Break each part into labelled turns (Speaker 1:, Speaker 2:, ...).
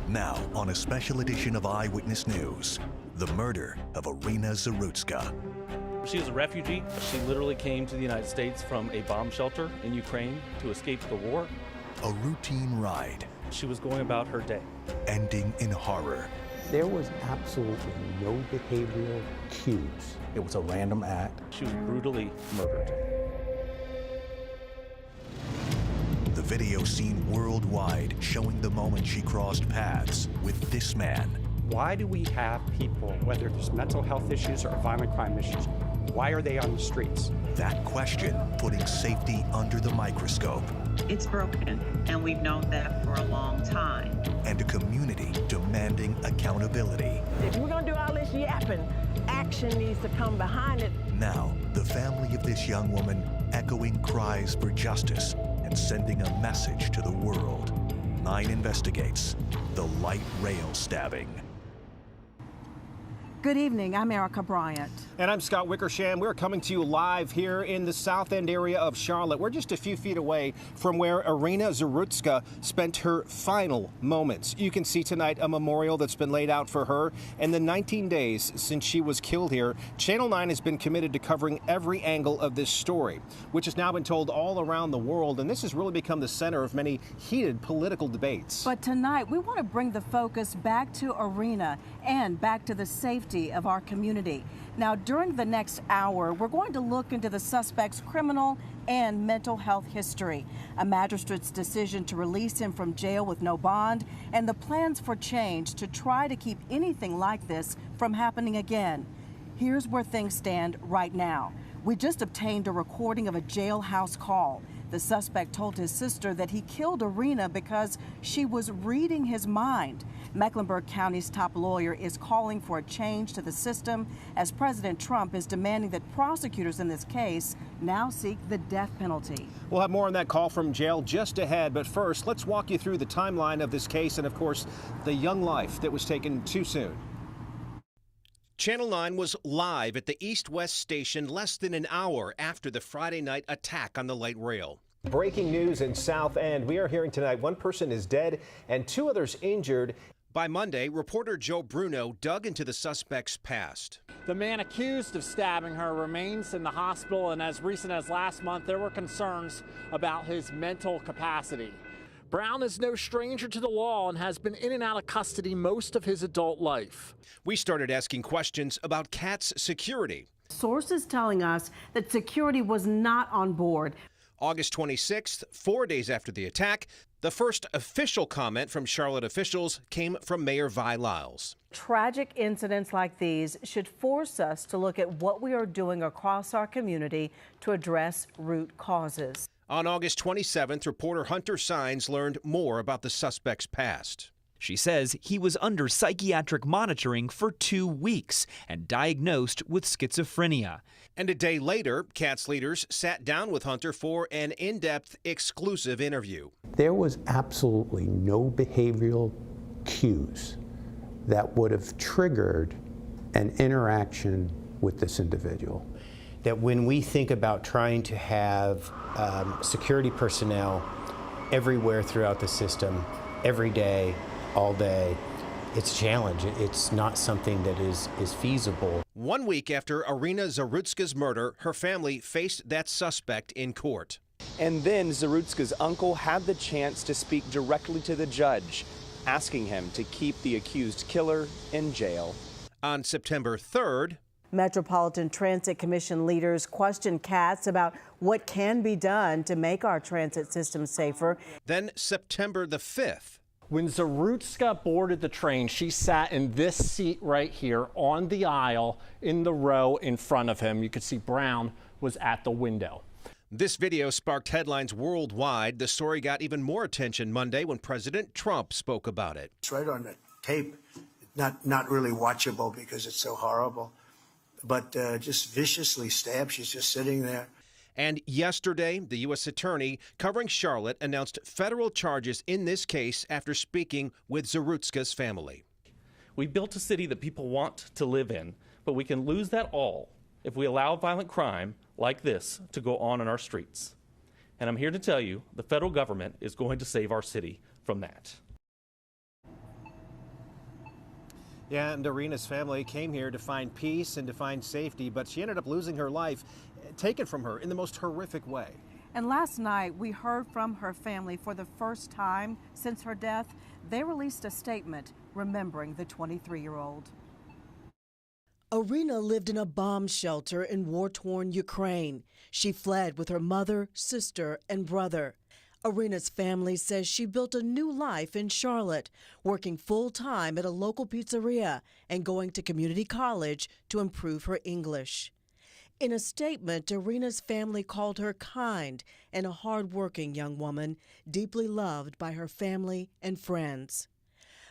Speaker 1: Now, on a special edition of Eyewitness News, the murder of Iryna Zarutska.
Speaker 2: She was a refugee. She literally came to the United States from a bomb shelter in Ukraine to escape the war.
Speaker 1: A routine ride.
Speaker 2: She was going about her day.
Speaker 1: Ending in horror.
Speaker 3: There was absolutely no behavioral cues.
Speaker 4: It was a random act.
Speaker 2: She was brutally murdered.
Speaker 1: The video seen worldwide showing the moment she crossed paths with this man.
Speaker 5: Why do we have people, whether there's mental health issues or violent crime issues, why are they on the streets?
Speaker 1: That question putting safety under the microscope.
Speaker 6: It's broken, and we've known that for a long time.
Speaker 1: And a community demanding accountability.
Speaker 7: If we're gonna do all this yapping, action needs to come behind it.
Speaker 1: Now, the family of this young woman echoing cries for justice and sending a message to the world. 9 investigates the light rail stabbing.
Speaker 8: Good evening, I'm Erica Bryant.
Speaker 9: And I'm Scott Wickersham. We're coming to you live here in the South End area of Charlotte. We're just a few feet away from where Iryna Zarutska spent her final moments. You can see tonight a memorial that's been laid out for her. In the 19 days since she was killed here, Channel 9 has been committed to covering every angle of this story, which has now been told all around the world. And this has really become the center of many heated political debates.
Speaker 8: But tonight, we want to bring the focus back to Iryna and back to the safety of our community. Now, during the next hour, we're going to look into the suspect's criminal and mental health history, a magistrate's decision to release him from jail with no bond, and the plans for change to try to keep anything like this from happening again. Here's where things stand right now. We just obtained a recording of a jailhouse call. The suspect told his sister that he killed Iryna because she was reading his mind. Mecklenburg County's top lawyer is calling for a change to the system as President Trump is demanding that prosecutors in this case now seek the death penalty.
Speaker 9: We'll have more on that call from jail just ahead. But first, let's walk you through the timeline of this case and, of course, the young life that was taken too soon.
Speaker 10: Channel 9 was live at the East-West station less than an hour after the Friday night attack on the light rail.
Speaker 9: Breaking news in South End. We are hearing tonight 1 person is dead and 2 others injured.
Speaker 10: By Monday, reporter Joe Bruno dug into the suspect's past.
Speaker 11: The man accused of stabbing her remains in the hospital, and as recent as last month, there were concerns about his mental capacity. Brown is no stranger to the law and has been in and out of custody most of his adult life.
Speaker 10: We started asking questions about Kat's security.
Speaker 8: Sources telling us that security was not on board.
Speaker 10: August 26th, 4 days after the attack, the first official comment from Charlotte officials came from Mayor Vi Lyles.
Speaker 8: Tragic incidents like these should force us to look at what we are doing across our community to address root causes.
Speaker 10: On August 27th, reporter Hunter Sines learned more about the suspect's past.
Speaker 12: She says he was under psychiatric monitoring for 2 weeks and diagnosed with schizophrenia.
Speaker 10: And a day later, Kat's leaders sat down with Hunter for an in-depth, exclusive interview.
Speaker 3: There was absolutely no behavioral cues that would have triggered an interaction with this individual.
Speaker 13: That when we think about trying to have security personnel everywhere throughout the system, every day, all day, it's a challenge. It's not something that is feasible.
Speaker 10: 1 week after Iryna Zarutska's murder, her family faced that suspect in court.
Speaker 14: And then Zarutska's uncle had the chance to speak directly to the judge, asking him to keep the accused killer in jail.
Speaker 10: On September 3rd,
Speaker 8: Metropolitan Transit Commission leaders questioned Katz about what can be done to make our transit system safer.
Speaker 10: Then September the 5th.
Speaker 11: When Zarutska boarded the train, she sat in this seat right here on the aisle in the row in front of him. You could see Brown was at the window.
Speaker 10: This video sparked headlines worldwide. The story got even more attention Monday when President Trump spoke about it.
Speaker 15: It's right on the tape. Not really watchable because it's so horrible, but just viciously stabbed. She's just sitting there.
Speaker 10: And yesterday, the U.S. attorney covering Charlotte announced federal charges in this case after speaking with Zarutska's family.
Speaker 2: We built a city that people want to live in, but we can lose that all if we allow violent crime like this to go on in our streets. And I'm here to tell you the federal government is going to save our city from that.
Speaker 9: Yeah, and Iryna's family came here to find peace and to find safety, but she ended up losing her life, taken from her in the most horrific way.
Speaker 8: And last night, we heard from her family for the first time since her death. They released a statement remembering the 23-year-old.
Speaker 16: Iryna lived in a bomb shelter in war-torn Ukraine. She fled with her mother, sister, and brother. Iryna's family says she built a new life in Charlotte, working full-time at a local pizzeria and going to community college to improve her English. In a statement, Iryna's family called her kind and a hard-working young woman, deeply loved by her family and friends.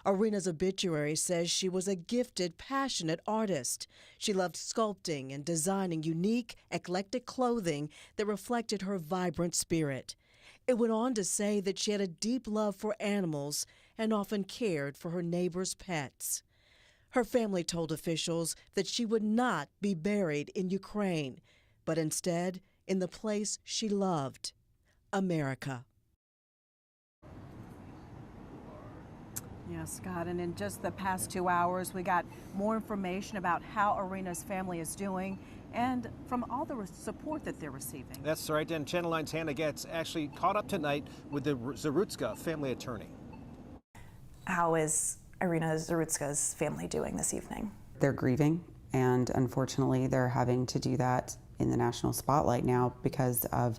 Speaker 16: Iryna's obituary says she was a gifted, passionate artist. She loved sculpting and designing unique, eclectic clothing that reflected her vibrant spirit. It went on to say that she had a deep love for animals and often cared for her neighbors' pets. Her family told officials that she would not be buried in Ukraine, but instead in the place she loved, America.
Speaker 8: Yes, Scott, and in just the past 2 hours, we got more information about how Iryna's family is doing and from all the support that they're receiving.
Speaker 9: That's right, and Channel 9's Hannah Getz actually caught up tonight with the Zarutska family attorney.
Speaker 17: How is Iryna Zarutska's family doing this evening?
Speaker 18: They're grieving, and unfortunately they're having to do that in the national spotlight now because of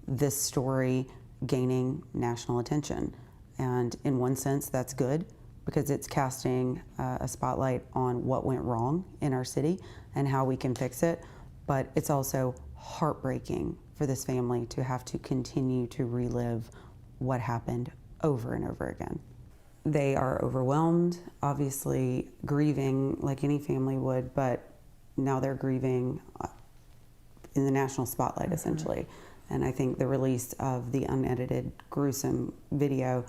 Speaker 18: this story gaining national attention. And in one sense, that's good because it's casting a spotlight on what went wrong in our city and how we can fix it. But it's also heartbreaking for this family to have to continue to relive what happened over and over again. They are overwhelmed, obviously grieving like any family would, but now they're grieving in the national spotlight, essentially. And I think the release of the unedited, gruesome video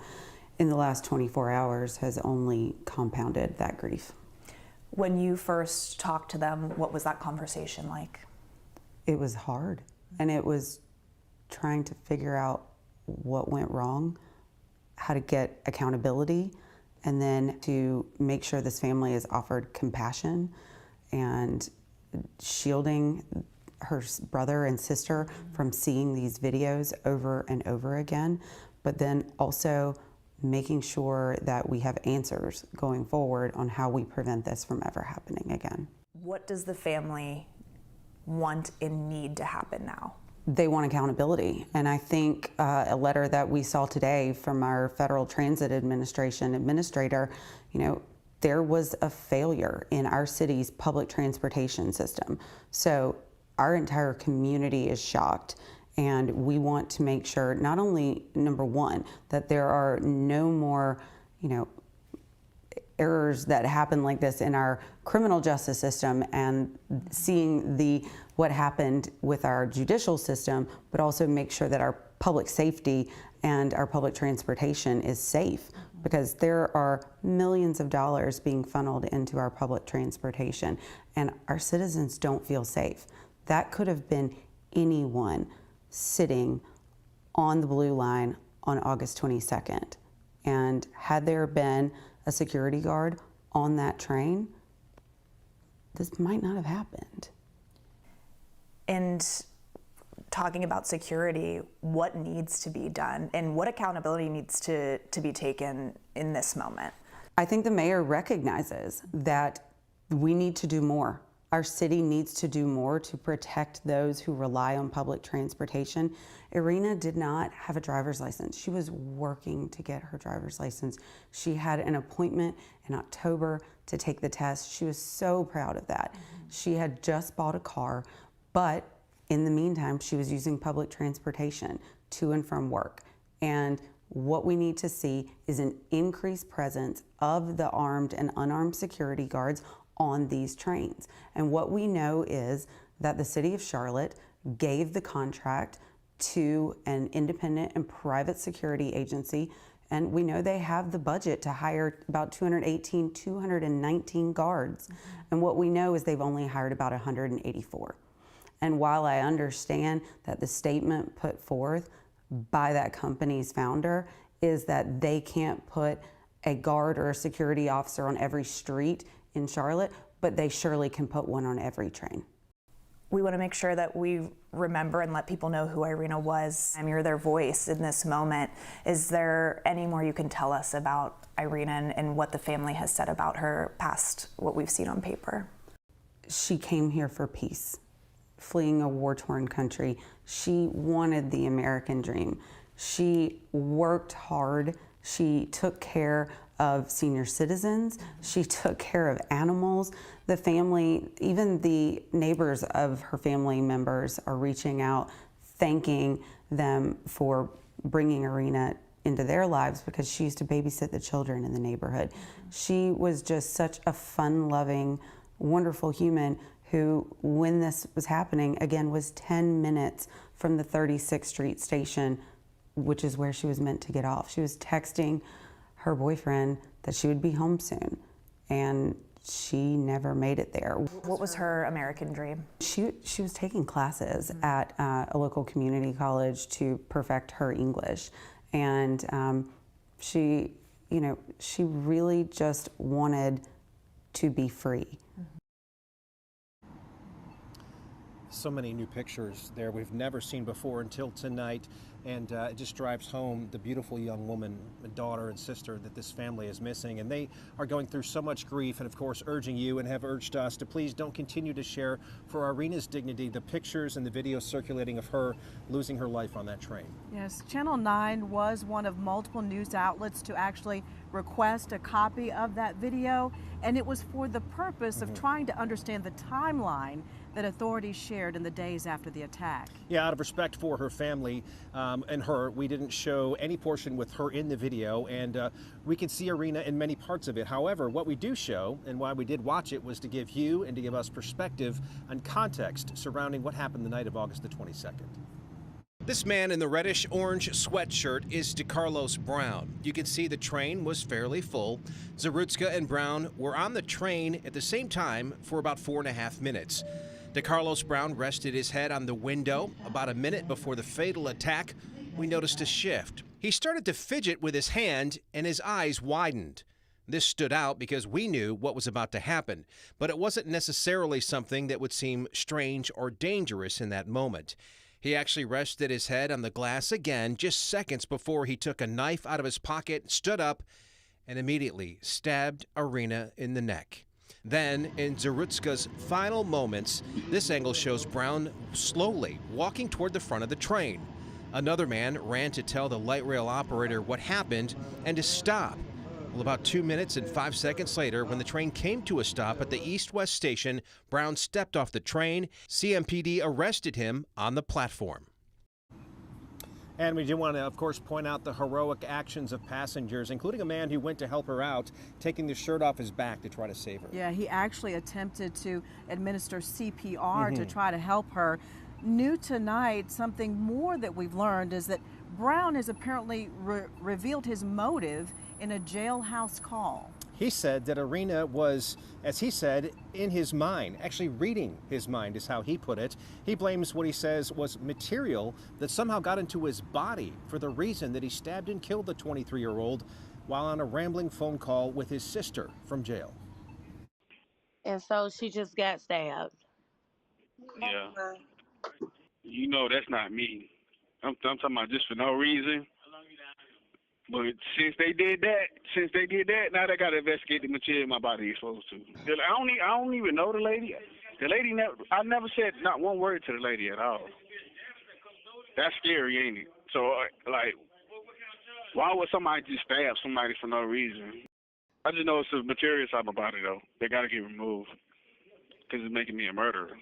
Speaker 18: in the last 24 hours has only compounded that grief.
Speaker 17: When you first talked to them, what was that conversation like?
Speaker 18: It was hard, and it was trying to figure out what went wrong, how to get accountability, and then to make sure this family is offered compassion and shielding her brother and sister from seeing these videos over and over again, but then also making sure that we have answers going forward on how we prevent this from ever happening again.
Speaker 17: What does the family want and need to happen now?
Speaker 18: They want accountability, and I think a letter that we saw today from our Federal Transit Administration administrator, there was a failure in our city's public transportation system. So our entire community is shocked, and we want to make sure not only, number one, that there are no more, errors that happen like this in our criminal justice system, and seeing what happened with our judicial system, but also make sure that our public safety and our public transportation is safe, because there are millions of dollars being funneled into our public transportation, and our citizens don't feel safe. That could have been anyone sitting on the blue line on August 22nd. And had there been a security guard on that train, this might not have happened.
Speaker 17: And talking about security, what needs to be done and what accountability needs to be taken in this moment?
Speaker 18: I think the mayor recognizes that we need to do more. Our city needs to do more to protect those who rely on public transportation. Iryna did not have a driver's license. She was working to get her driver's license. She had an appointment in October to take the test. She was so proud of that. She had just bought a car, but in the meantime, she was using public transportation to and from work. And what we need to see is an increased presence of the armed and unarmed security guards on these trains. And what we know is that the city of Charlotte gave the contract to an independent and private security agency, and we know they have the budget to hire about 219 guards. And what we know is they've only hired about 184. And while I understand that the statement put forth by that company's founder is that they can't put a guard or a security officer on every street in Charlotte, but they surely can put one on every train.
Speaker 17: We want to make sure that we remember and let people know who Iryna was. You're their voice in this moment. Is there any more you can tell us about Iryna and what the family has said about her past what we've seen on paper?
Speaker 18: She came here for peace, fleeing a war-torn country. She wanted the American dream. She worked hard. She took care of senior citizens. She took care of animals. The family, even the neighbors of her family members are reaching out, thanking them for bringing Iryna into their lives because she used to babysit the children in the neighborhood. She was just such a fun-loving, wonderful human who, when this was happening, again, was 10 minutes from the 36th Street station, which is where she was meant to get off. She was texting her boyfriend that she would be home soon, and she never made it there.
Speaker 17: What was her American dream?
Speaker 18: She was taking classes at a local community college to perfect her English, and she really just wanted to be free.
Speaker 9: So many new pictures there we've never seen before until tonight, and it just drives home the beautiful young woman, daughter and sister that this family is missing, and they are going through so much grief, and of course urging you and have urged us to please don't continue to share for Iryna's dignity the pictures and the videos circulating of her losing her life on that train.
Speaker 8: Yes, Channel 9 was one of multiple news outlets to actually request a copy of that video, and it was for the purpose of trying to understand the timeline that authorities shared in the days after the attack.
Speaker 9: Yeah, out of respect for her family and her, we didn't show any portion with her in the video, and we can see Iryna in many parts of it. However, what we do show, and why we did watch it, was to give you and to give us perspective and context surrounding what happened the night of August the 22nd.
Speaker 10: This man in the reddish-orange sweatshirt is DeCarlos Brown. You can see the train was fairly full. Zarutska and Brown were on the train at the same time for about 4.5 minutes. DeCarlos Brown rested his head on the window. About a minute before the fatal attack, we noticed a shift. He started to fidget with his hand and his eyes widened. This stood out because we knew what was about to happen, but it wasn't necessarily something that would seem strange or dangerous in that moment. He actually rested his head on the glass again just seconds before he took a knife out of his pocket, stood up, and immediately stabbed Iryna in the neck. Then, in Zarutska's final moments, this angle shows Brown slowly walking toward the front of the train. Another man ran to tell the light rail operator what happened and to stop. Well, about 2 minutes and 5 seconds later, when the train came to a stop at the East-West station, Brown stepped off the train. CMPD arrested him on the platform.
Speaker 9: And we do want to, of course, point out the heroic actions of passengers, including a man who went to help her out, taking the shirt off his back to try to save her.
Speaker 8: Yeah, he actually attempted to administer CPR to try to help her. New tonight, something more that we've learned is that Brown has apparently revealed his motive in a jailhouse call.
Speaker 9: He said that Iryna was, as he said, in his mind, actually reading his mind is how he put it. He blames what he says was material that somehow got into his body for the reason that he stabbed and killed the 23-year-old while on a rambling phone call with his sister from jail.
Speaker 19: And so she just got stabbed.
Speaker 20: Yeah. You know that's not me. I'm talking about just for no reason. But since they did that, now they got to investigate the material in my body exposed to. I don't even know the lady. The lady I never said not one word to the lady at all. That's scary, ain't it? So, like, why would somebody just stab somebody for no reason? I just know it's the material inside my body, though. They got to get removed because it's making me a murderer.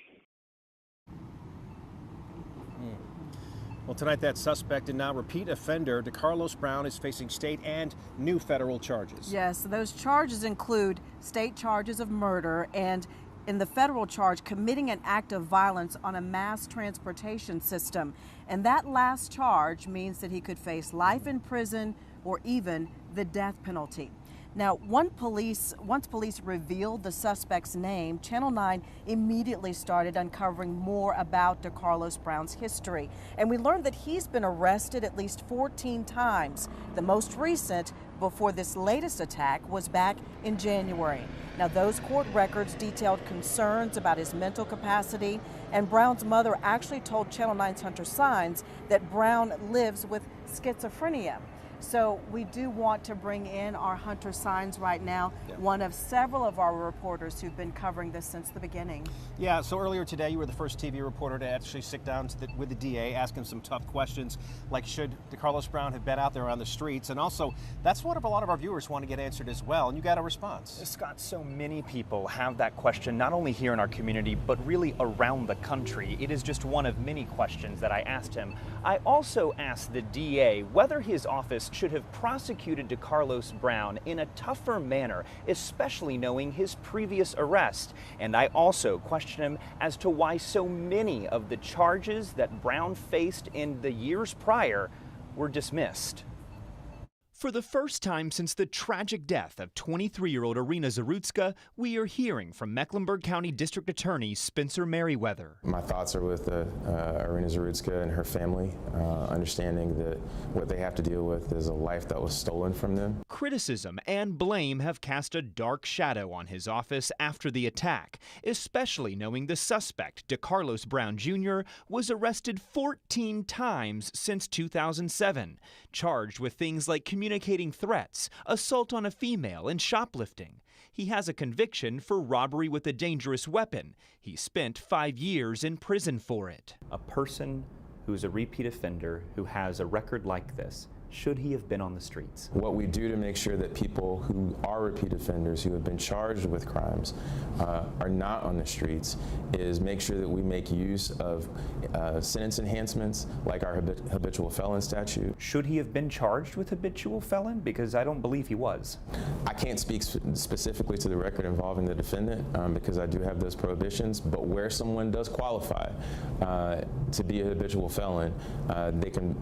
Speaker 9: Well, tonight that suspect and now repeat offender, DeCarlos Brown, is facing state and new federal charges.
Speaker 8: Yes, those charges include state charges of murder and, in the federal charge, committing an act of violence on a mass transportation system. And that last charge means that he could face life in prison or even the death penalty. Now, once police revealed the suspect's name, Channel 9 immediately started uncovering more about DeCarlos Brown's history. And we learned that he's been arrested at least 14 times, the most recent before this latest attack was back in January. Now, those court records detailed concerns about his mental capacity, and Brown's mother actually told Channel 9's Hunter Signs that Brown lives with schizophrenia. So we do want to bring in our Hunter Signs right now, one of several of our reporters who've been covering this since the beginning.
Speaker 9: Yeah, so earlier today you were the first TV reporter to actually sit down with the DA, ask him some tough questions, like should DeCarlos Brown have been out there on the streets? And also, that's what a lot of our viewers want to get answered as well, and you got a response.
Speaker 14: Scott, so many people have that question, not only here in our community, but really around the country. It is just one of many questions that I asked him. I also asked the DA whether his office should have prosecuted DeCarlos Brown in a tougher manner, especially knowing his previous arrest. And I also questioned him as to why so many of the charges that Brown faced in the years prior were dismissed.
Speaker 12: For the first time since the tragic death of 23-year-old Iryna Zarutska, we are hearing from Mecklenburg County District Attorney Spencer Merriweather.
Speaker 21: My thoughts are with Iryna Zarutska and her family, understanding that what they have to deal with is a life that was stolen from them.
Speaker 12: Criticism and blame have cast a dark shadow on his office after the attack, especially knowing the suspect, DeCarlos Brown Jr., was arrested 14 times since 2007, charged with things like communicating threats, assault on a female, and shoplifting. He has a conviction for robbery with a dangerous weapon. He spent 5 years in prison for it.
Speaker 14: A person who's a repeat offender who has a record like this, should he have been on the streets?
Speaker 21: What we do to make sure that people who are repeat offenders, who have been charged with crimes, are not on the streets is make sure that we make use of sentence enhancements like our habitual felon statute.
Speaker 14: Should he have been charged with habitual felon? Because I don't believe he was.
Speaker 21: I can't speak specifically to the record involving the defendant because I do have those prohibitions, but where someone does qualify to be a habitual felon,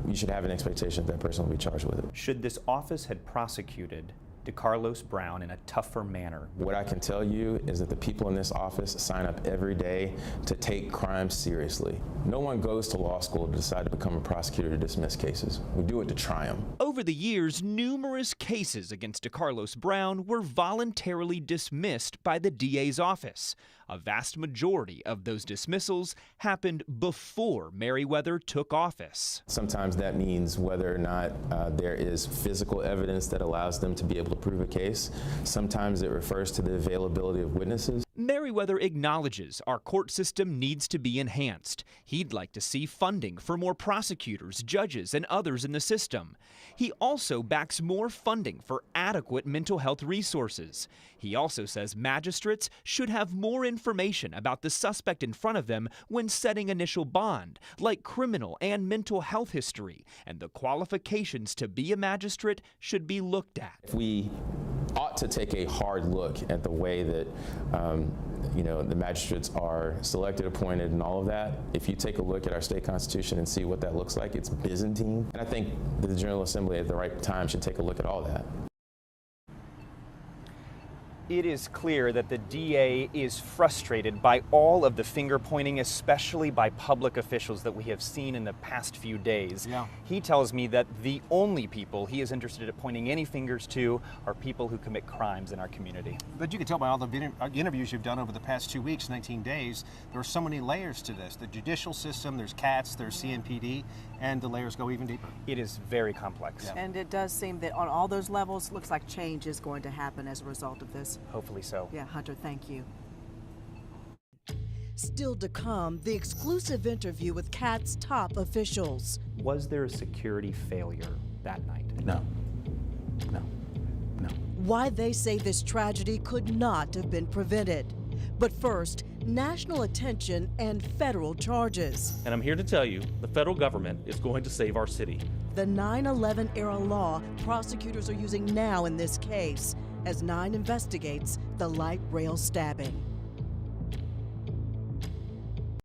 Speaker 21: you should have an expectation that person will be charged with it.
Speaker 14: Should this office had prosecuted DeCarlos Brown in a tougher manner?
Speaker 21: What I can tell you is that the people in this office sign up every day to take crime seriously. No one goes to law school to decide to become a prosecutor to dismiss cases. We do it to try them.
Speaker 12: Over the years, numerous cases against DeCarlos Brown were voluntarily dismissed by the DA's office. A vast majority of those dismissals happened before Merriweather took office.
Speaker 21: Sometimes that means whether or not there is physical evidence that allows them to be able to prove a case. Sometimes it refers to the availability of witnesses.
Speaker 12: Merriweather acknowledges our court system needs to be enhanced. He'd like to see funding for more prosecutors, judges, and others in the system. He also backs more funding for adequate mental health resources. He also says magistrates should have more information about the suspect in front of them when setting initial bond, like criminal and mental health history, and the qualifications to be a magistrate should be looked at.
Speaker 21: We ought to take a hard look at the way that the magistrates are selected, appointed, and all of that. If you take a look at our state constitution and see what that looks like, it's Byzantine. And I think the General Assembly at the right time should take a look at all that.
Speaker 14: It is clear that the DA is frustrated by all of the finger pointing, especially by public officials that we have seen in the past few days.
Speaker 9: Yeah.
Speaker 14: He tells me that the only people he is interested in pointing any fingers to are people who commit crimes in our community.
Speaker 9: But you can tell by all the interviews you've done over the past 2 weeks, 19 days, there are so many layers to this. The judicial system, there's CATS, there's CNPD, and the layers go even deeper.
Speaker 14: It is very complex.
Speaker 9: Yeah.
Speaker 8: And it does seem that on all those levels, looks like change is going to happen as a result of this.
Speaker 14: Hopefully so.
Speaker 8: Yeah, Hunter, thank you.
Speaker 16: Still to come, the exclusive interview with CAT's top officials.
Speaker 14: Was there a security failure that night?
Speaker 4: No.
Speaker 16: Why they say this tragedy could not have been prevented. But first, national attention and federal charges.
Speaker 2: And I'm here to tell you, the federal government is going to save our city.
Speaker 16: The 9/11 era law prosecutors are using now in this case as 9 investigates the light rail stabbing.